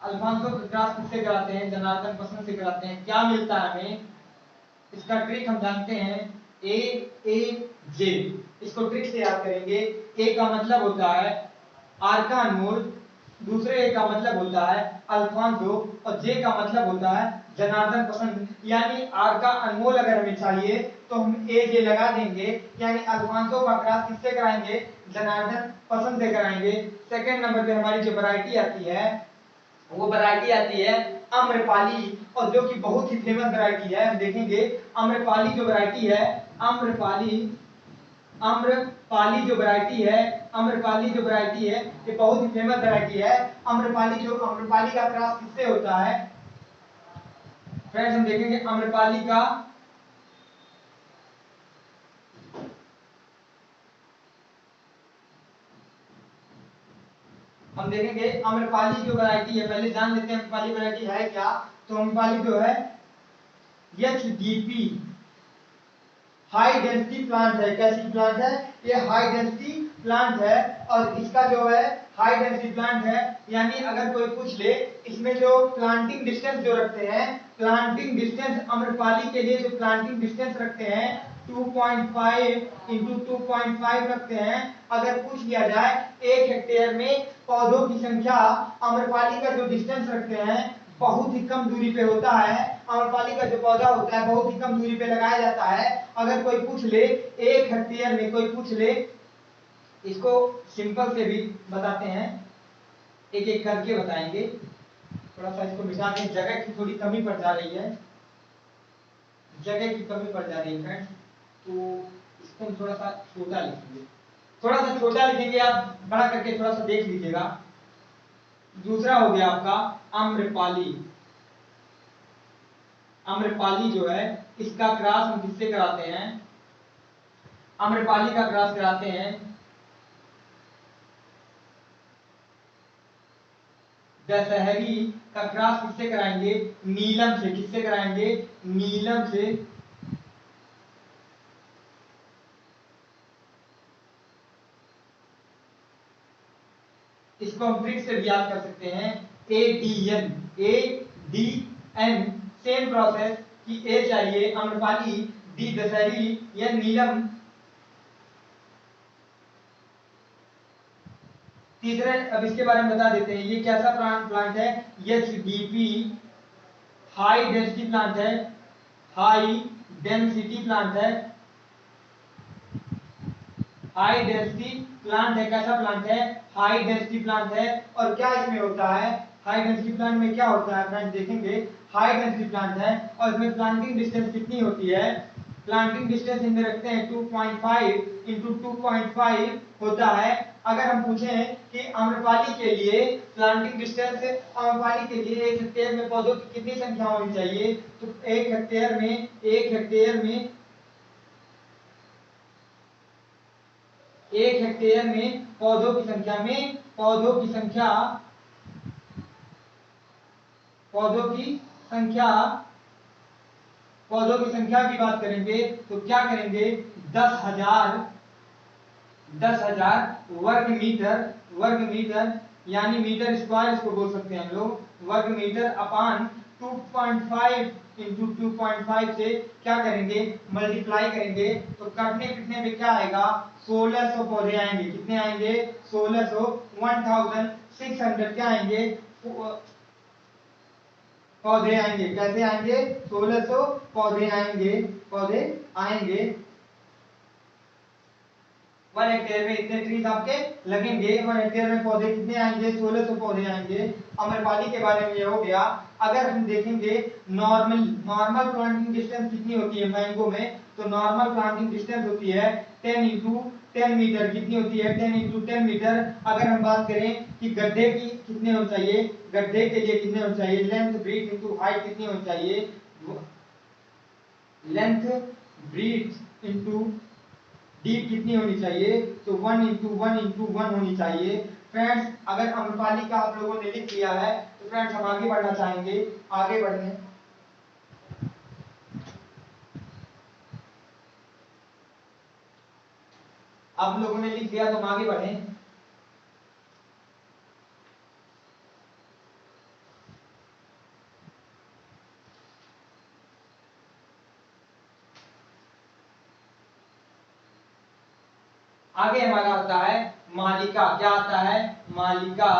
अल्फांसो का क्रॉस किससे कराते हैं? जनार्दन पसंद से कराते हैं। क्या मिलता है हमें? इसका ट्रिक हम जानते हैं, ए ए जे। इसको ट्रिक से याद करेंगे। ए का मतलब होता है आर का अनमोल, दूसरे ए का मतलब होता है अल्फांसो, और जे का मतलब होता है जनार्दन पसंद। यानी आर का अनमोल अगर हमें चाहिए तो हम ए जे लगा देंगे, यानी अल्फांसो का क्रॉस किससे कराएंगे? जनार्दन पसंद से कराएंगे। सेकंड नंबर पे हमारी जो वैरायटी आती है वो वैरायटी आती है आम्रपाली, और जो कि बहुत ही फेमस वैरायटी है। हम देखेंगे आम्रपाली जो वैरायटी है, आम्रपाली आम्रपाली जो वैरायटी है, आम्रपाली जो वैरायटी है ये बहुत ही फेमस वैरायटी है। आम्रपाली का क्रॉस किससे होता है? फ्रेंड्स हम देखेंगे आम्रपाली का हम देखेंगे आम्रपाली जो वैरायटी है, पहले जान लेते हैं आम्रपाली वैरायटी है क्या। तो आम्रपाली जो है एचडीपी हाई डेंसिटी प्लांट है। कैसी प्लांट है? ये हाई डेंसिटी प्लांट है, और इसका जो है हाई डेंसिटी प्लांट है। यानी अगर कोई पूछ ले इसमें जो प्लांटिंग डिस्टेंस जो रखते हैं, प्लांटिंग डिस्टेंस आम्रपाली के लिए जो प्लांटिंग डिस्टेंस रखते हैं 2.5 इंटू 2.5 रखते हैं। अगर पूछ लिया जाए 1 हेक्टेयर में पौधों की संख्या, आम्रपाली का जो डिस्टेंस रखते हैं बहुत ही कम दूरी पे होता है। आम्रपाली का जो पौधा होता है बहुत ही कम दूरी पे लगाया जाता है। अगर कोई पूछ ले 1 हेक्टेयर में, कोई पूछ ले, इसको सिंपल से भी बताते हैं, एक एक करके बताएंगे। थोड़ा सा इसको मिटा दें, जगह की थोड़ी कमी पड़ जा रही है, जगह की कमी पड़ जा रही है फ्रेंड्स, तो इसको हम थोड़ा सा छोटा लिखेंगे। थोड़ा सा छोटा लिखेंगे, आप बड़ा करके थोड़ा सा देख लीजिएगा। दूसरा हो गया आपका आम्रपाली। आम्रपाली जो है इसका क्रॉस हम किससे कराते हैं? आम्रपाली का क्रॉस कराते हैं दशहरी का क्रॉस किससे कराएंगे? नीलम से। किससे कराएंगे? नीलम से। इसको हम ट्रिक से भी याद कर सकते हैं, A D N same process कि ए चाहिए आम्रपाली, डी दशहरी या नीलम। तीसरे अब इसके बारे में बता देते हैं, ये कैसा प्लांट है? एचडीपी हाई डेंसिटी प्लांट है, हाई डेंसिटी प्लांट है, हाई डेंसिटी प्लांट है। कैसा प्लांट है? हाई डेंसिटी प्लांट है। और क्या इसमें होता है? हाई डेंसिटी प्लांट में क्या होता है फ्रेंड्स देखेंगे, हाई डेंसिटी प्लांट है और इसमें प्लांटिंग डिस्टेंस कितनी होती है? प्लांटिंग डिस्टेंस इनमें रखते हैं 2.5 इंटू 2.5 होता है। अगर हम पूछें कि आम्रपाली के लिए प्लांटिंग डिस्टेंस, आम्रपाली के लिए 1 हेक्टेयर में पौधों की कितनी संख्या होनी चाहिए, तो 1 हेक्टेयर में पौधों की संख्या में पौधों की संख्या पौधों की संख्या की बात करेंगे तो क्या करेंगे? 10,000 वर्ग मीटर, यानी मीटर स्क्वायर इसको बोल सकते हैं हम लोग, वर्ग मीटर अपान 2.5 इंटू 2.5 से क्या करेंगे? मल्टीप्लाई करेंगे। तो काटने पिटने पे क्या आएगा? 1600 पौधे आएंगे। कितने आएंगे? 1600, 1600 क्या आएंगे? पौधे आएंगे। कैसे आएंगे? 1600 पौधे आएंगे। पौधे आएंगे। 1 हेक्टेयर में इतने ट्रीज आपके लगेंगे। 1 हेक्टेयर में पौधे कितने आएंगे? 1600 पौधे आएंगे। आम्रपाली के बारे में ये हो गया। अगर हम देखेंगे नॉर्मल प्लांटिंग डिस्टेंस कितनी होती है मैंगो में, तो नॉर्मल प्लांटिंग डिस्टेंस होती है 10 इंटू 10 मीटर। कितनी होती है? 10 इंटू 10 मीटर। अगर हम बात करें कि गड्ढे की कितने होने चाहिए, गड्ढे के लिए कितने होने चाहिए, लेंथ ब्रीथ इंटू हाइट कितनी होनी चाहिए, लेंथ ब्रीथ इंटू डीप कितनी होनी चाहिए, तो 1 इंटू 1 इंटू 1 होनी चाहिए। फ्रेंड्स अगर आम्रपाली का आप लोगों ने लिख लिया है तो फ्रेंड्स हम आगे बढ़ना चाहेंगे। आगे बढ़ने आप लोगों ने लिख लिया तो हम आगे बढ़ें। आगे हमारा आता है मालिका। क्या आता है? मालिका।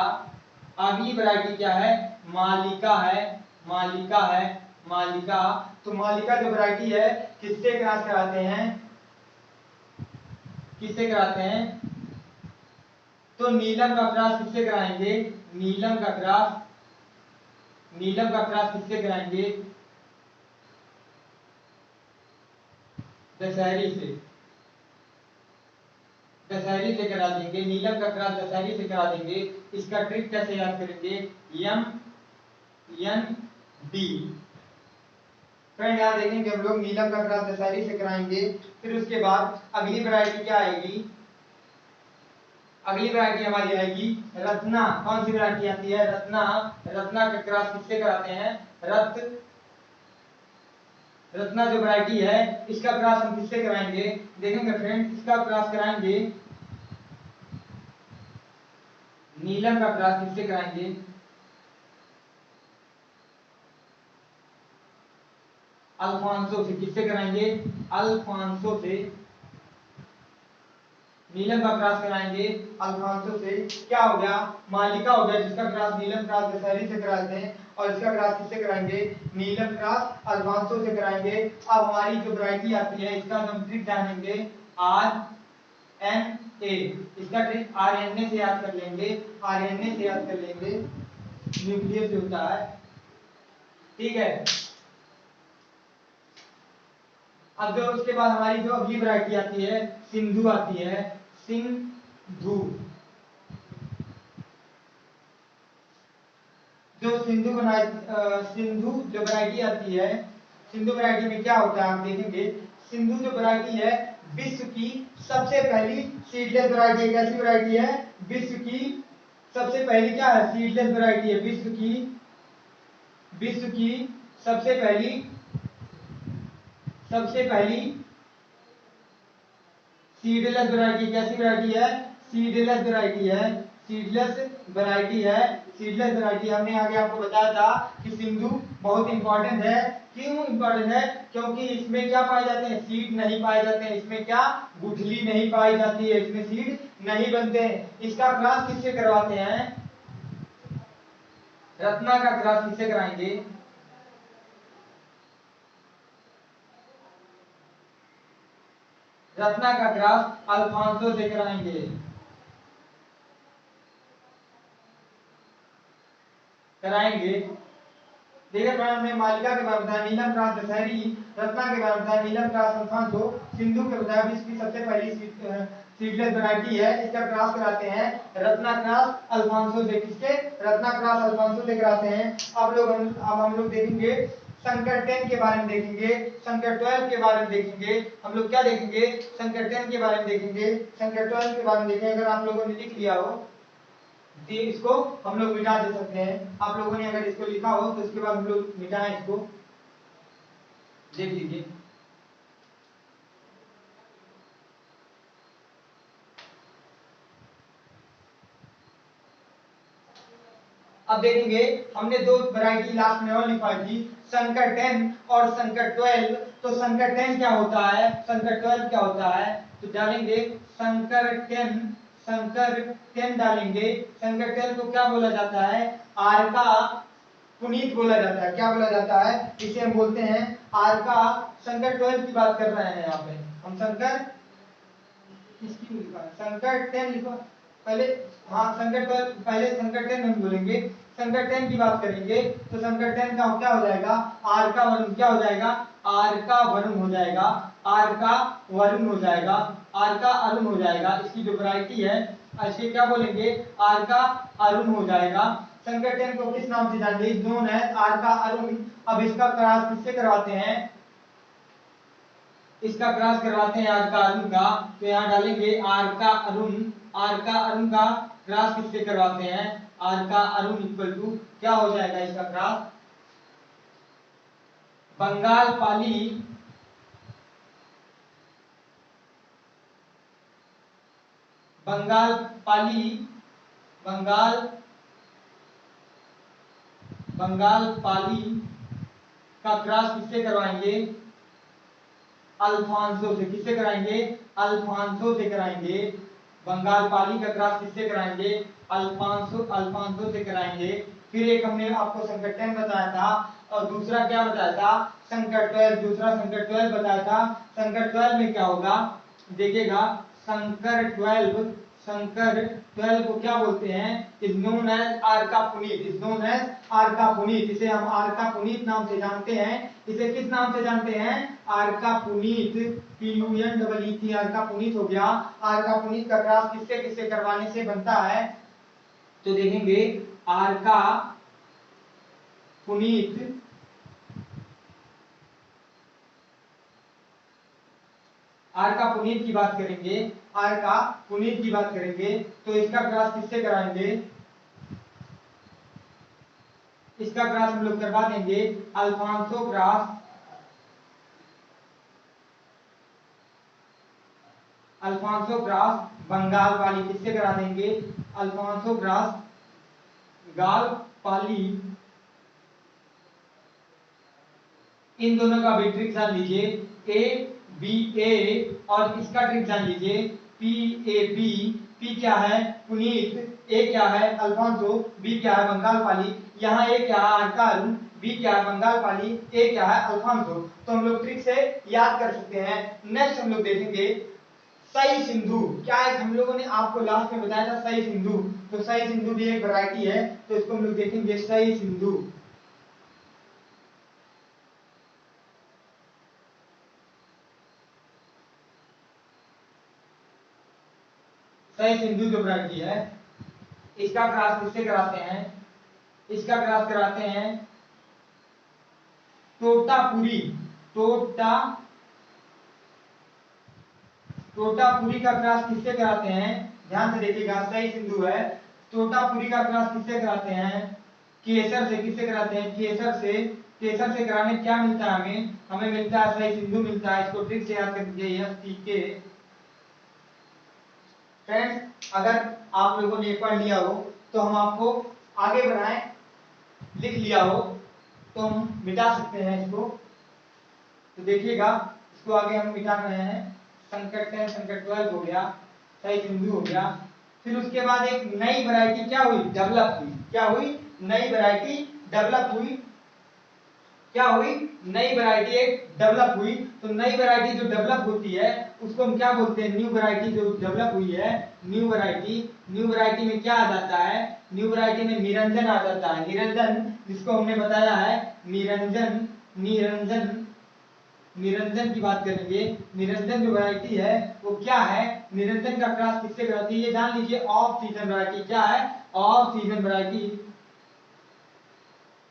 अगली वैरायटी क्या है? मालिका है। मालिका है। मालिका। तो मालिका जो वैरायटी है किससे क्रॉस कराते हैं? किससे कराते हैं? तो नीलम का क्रॉस किससे कराएंगे? नीलम का क्रॉस, नीलम का क्रॉस किससे कराएंगे? दशहरी से, दशहरी से करा देंगे। नीलम का क्रॉस दशहरी से करा देंगे। इसका ट्रिक कैसे याद करेंगे? M N D. फ्रेंड यहाँ देखेंगे हम लोग नीलम का क्रॉस दशहरी से कराएंगे। फिर उसके बाद अगली वैरायटी क्या आएगी? अगली वैरायटी हमारी आएगी रत्ना। कौन सी वैरायटी आती है? रत्ना। रत्ना का क्रॉस किससे कराते हैं? रत्ना जो वैरायटी है इसका क्रॉस हम किससे कराएंगे? देखेंगे फ्रेंड, इसका क्रॉस कराएंगे, नीलम का क्रॉस किससे कराएंगे? अल्फांसो से। किससे कराएंगे? अल्फांसो से। नीलम का क्रॉस कराएंगे अल्फांसो से। क्या हो गया? मालिका हो गया जिसका क्रॉस नीलम क्रॉस दशहरी से कराते हैं, और इसका क्रॉस किससे कराएंगे? नीलम क्रॉस अल्फांसो से कराएंगे। अब हमारी जो वैरायटी आती है इसका हम ट्रिक जानेंगे आर एन ए। इसका ट्रिक आर एन ए से याद कर लेंगे। आर एन ए से याद कर लेंगे, न्यूक्लियस जो होता है। ठीक है। अब जो उसके बाद हमारी जो अगली वैरायटी आती है सिंधु आती है। सिंधु। जो सिंधु बनाई सिंधु जो वैरायटी आती है, सिंधु वैरायटी में क्या होता है आप देखेंगे। सिंधु जो वैरायटी है विश्व की सबसे पहली सीडलेस वैरायटी है। कैसी वैरायटी है? विश्व की सबसे पहली क्या है? सीडलेस वैरायटी है। विश्व की सबसे पहली सीडलेस वैरायटी। कैसी वैरायटी है? सीडलेस वैरायटी है। सीडलेस वैरायटी है। सीडलेस वैरायटी हमने आगे आपको बताया था कि सिंधु बहुत इंपॉर्टेंट है। क्यों इंपॉर्टेंट है? क्योंकि इसमें क्या पाए जाते हैं? सीड नहीं पाए जाते हैं। इसमें क्या? गुठली नहीं पाई जाती है। इसमें सीड नहीं बनते हैं। इसका क्रॉस किससे करवाते हैं? रत्ना का क्रॉस किससे कराएंगे? रत्ना का क्रॉस अल्फांसो से कराएंगे। देखिए फ्रेंड्स ने मालिका के बारे में बताया, नीलम क्रॉस दशहरी, रत्ना के बारे में बताया, नीलम क्रॉस अल्फांसो, सिंधु के बताया विश्व की सबसे पहली सीडलेस वैरायटी है। इसका क्रॉस कराते हैं रत्ना क्रॉस अल्फांसो से। किसके? रत्ना क्रॉस अल्फांसो से कराते हैं। अब हम लोग देखेंगे संकर 10 के बारे में देखेंगे, संकर 12 के बारे में देखेंगे। हम लोग क्या देखेंगे? संकर 10 के बारे में देखेंगे, संकर 12 के बारे में देखेंगे। अगर आप लोगों ने लिख लिया हो तो इसको हम लोग मिटा दे सकते हैं। आप लोगों ने अगर इसको लिखा हो तो इसके बाद हम लोग मिटाएं इसको। देख लीजिए। अब देखेंगे हमने दो वैरायटी लास्ट में और लिखवाई थी, संकर 10 और संकर 12। तो संकर 10 क्या होता है? संकर 12 क्या होता है? तो डालेंगे संकर 10। संकर 10 डालेंगे। संकर 10 को क्या बोला जाता है? आर का पुनीत बोला जाता है। क्या बोला जाता है? इसे हम बोलते हैं आर का संकर 12 की बात कर रहे हैं यहाँ पे हम। संकर इसकी लिखा है, संकर 10 लिखो पहले। हाँ संकर 12 पहले, संकर 10 हम बोलेंगे। संकर 10 की बात करेंगे तो संकर 10 का क्या हो जाएगा, आर का वर्ग क्या हो जाएगा, आर का वर्ग हो जाएगा, आर का वर्ग हो जाएगा, आर का अरुण हो जाएगा। इसकी जो वैरायटी है इसके क्या बोलेंगे, आर का अरुण हो जाएगा। संकर 10 को किस नाम से जानते हैं, नोन है आर का अरुण। अब इसका क्रॉस किससे करवाते हैं, इसका क्रॉस करवाते हैं आर का अरुण का, तो यहाँ डालेंगे आर का अरुण, आर का अरुण का क्रॉस किससे करवाते हैं, आर का अरुण इक्वल टू क्या हो जाएगा इसका क्रॉस, बंगाल पाली, बंगाल पाली, बंगाल बंगाल पाली का क्रॉस किससे करवाएंगे, अल्फांसो से। किससे कराएंगे, अल्फांसो से कराएंगे। बंगाल पाली का क्रॉस किससे कराएंगे, अल्फांसो से कराएंगे। फिर एक हमने आपको संकर 10 बताया था और दूसरा क्या बताया था, संकर 12। दूसरा संकर 12 बताया था। संकर 12 में क्या होगा देखिएगा, संकर 12 को क्या बोलते हैं, इज नोन एज आर का Puneet, is known as R का पुनीत। इसे हम आर का पुनीत नाम से जानते हैं। इसे किस नाम से जानते हैं, आर का पुनीत, PUNEET, आर का पुनीत हो गया। आर का पुनीत का क्रॉस किससे किससे करवाने से बनता है, तो देखेंगे आर का पुनीत, आर का पुनीत की बात करेंगे, आर का पुनीत की बात करेंगे तो इसका क्रॉस किससे कराएंगे, इसका क्रॉस हम लोग करवा देंगे Alphonso cross, Alphonso cross Banganapalli. किससे करा देंगे, अल्फांसो क्रॉस गाल पाली। इन दोनों का भी ट्रिक जान लीजिए, ABA और इसका ट्रिक जान लीजिए PAB। P क्या है पुनीत, A क्या है अल्फांसो, B क्या है बंगाल पाली। यहाँ A क्या है आर का अरुण, B क्या है बंगाल पाली, A क्या है अल्फांसो। तो हम लोग ट्रिक से याद कर सकते हैं। नेक्स्ट हम लोग देखेंगे सई सिंधु। क्या है, हम लोगों ने आपको लास्ट में बताया था सई सिंधु, तो सई सिंधु भी एक वैरायटी है, तो इसको हम लोग देखेंगे सई सिंधु। सई सिंधु जो वैरायटी है इसका क्रॉस किससे कराते हैं, इसका क्रॉस कराते हैं तोतापुरी, तोतापुरी का क्रॉस किससे कराते हैं, ध्यान से देखिएगा। सई सिंधु है, तोतापुरी का क्रॉस किससे कराते हैं, केसर से। किससे कराते हैं, केसर से। केसर से कराने क्या मिलता है हमें, हमें मिलता है सई सिंधु मिलता है। इसको ट्रिक से याद कर दीजिए, STK। फ्रेंड्स अगर आप लोगों ने पढ़ लिया हो तो हम आपको आगे बढ़ाएं, लिख लिया हो तो हम मिटा सकते हैं इसको। तो देखिएगा इसको आगे हम मिटा रहे हैं। संकट 10 संकट 12 हो गया, सही सिंधु हो गया। फिर उसके बाद एक नई वैरायटी क्या हुई, डेवलप हुई। क्या हुई, नई वैरायटी डेवलप हुई। क्या हुई, नई वैरायटी एक डेवलप हुई। तो नई वैरायटी जो डेवलप होती है उसको हम क्या बोलते हैं, न्यू वैरायटी जो डेवलप हुई है, न्यू वैरायटी। न्यू वैरायटी में क्या आ जाता है, न्यू वैरायटी में निरंजन आ जाता है। निरंजन जिसको हमने बताया है निरंजन, निरंजन, निरंजन की बात करेंगे। निरंजन जो वैरायटी है वो क्या है, निरंजन का क्रॉस किससे कराती है, ये जान लीजिए ऑफ सीजन वैरायटी। क्या है, off season variety,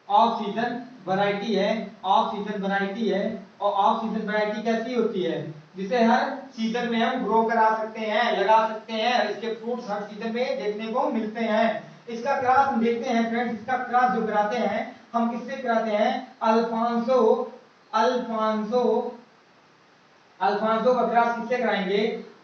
off season variety है, ऑफ सीजन वैरायटी है। और ऑफ सीजन वैरायटी कैसी होती है, जिसे हर सीजन में हम ग्रो करा सकते हैं, लगा सकते हैं। इसके फ्रूट्स हर सीजन में देखने को मिलते हैं। इसका क्रॉस हम देखते हैं फ्रेंड्स, इसका क्रॉस जो कराते हैं हम किससे कराते हैं, अल्फांसो, अल्फांसो, अल्फांसो का क्रॉस किससे कराएंगे,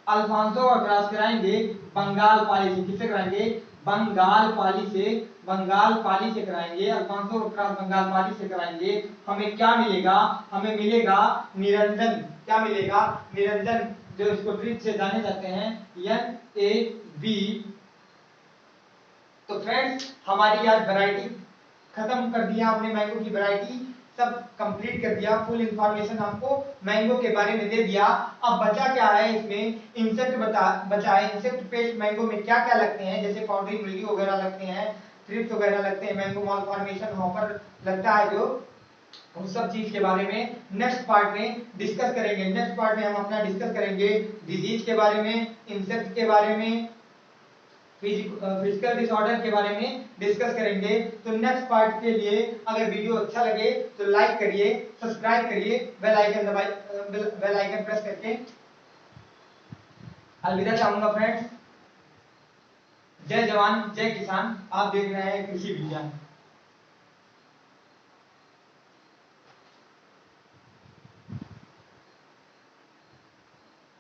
अल्फांसो का क्रॉस कराएंगे बंगाल पाली से। किससे कराएंगे, बंगाल पाली से, बंगाल पाली से कराएंगे। अल्फांसो का क्रॉस बंगाल पाली से कराएंगे। हमें क्या मिलेगा, हमें मिलेगा निरंजन। क्या मिलेगा, निरंजन, जो इसको ट्रिक से जाने जाते हैं NAB। तो फ्रेंड्स हमारी आज वैरायटी खत्म कर दिया हमने मैंगो की वैरायटी। सब कंप्लीट कर दिया, फुल इंफॉर्मेशन आपको मैंगो के बारे में दे दिया। अब बचा क्या है इसमें, इंसेक्ट बचा है। इंसेक्ट पेस्ट मैंगो में क्या क्या लगते हैं, जैसे पाउडरी मिल्की वगैरह लगते हैं, थ्रिप्स वगैरह लगते हैं, मैंगो मॉल फॉर्मेशन हॉपर लगता है जो, उन सब चीज के बारे में नेक्स्ट पार्ट में डिस्कस करेंगे। नेक्स्ट पार्ट में हम अपना डिस्कस करेंगे डिजीज के बारे में, इंसेक्ट के बारे में, फिजिकल डिसऑर्डर के बारे में डिस्कस करेंगे। तो नेक्स्ट पार्ट के लिए अगर वीडियो अच्छा लगे तो लाइक करिए, सब्सक्राइब करिए, बेल आइकन प्रेस करके। अलविदा चाहूंगा फ्रेंड्स। जय जवान जय किसान। आप देख रहे हैं कृषि विज्ञान।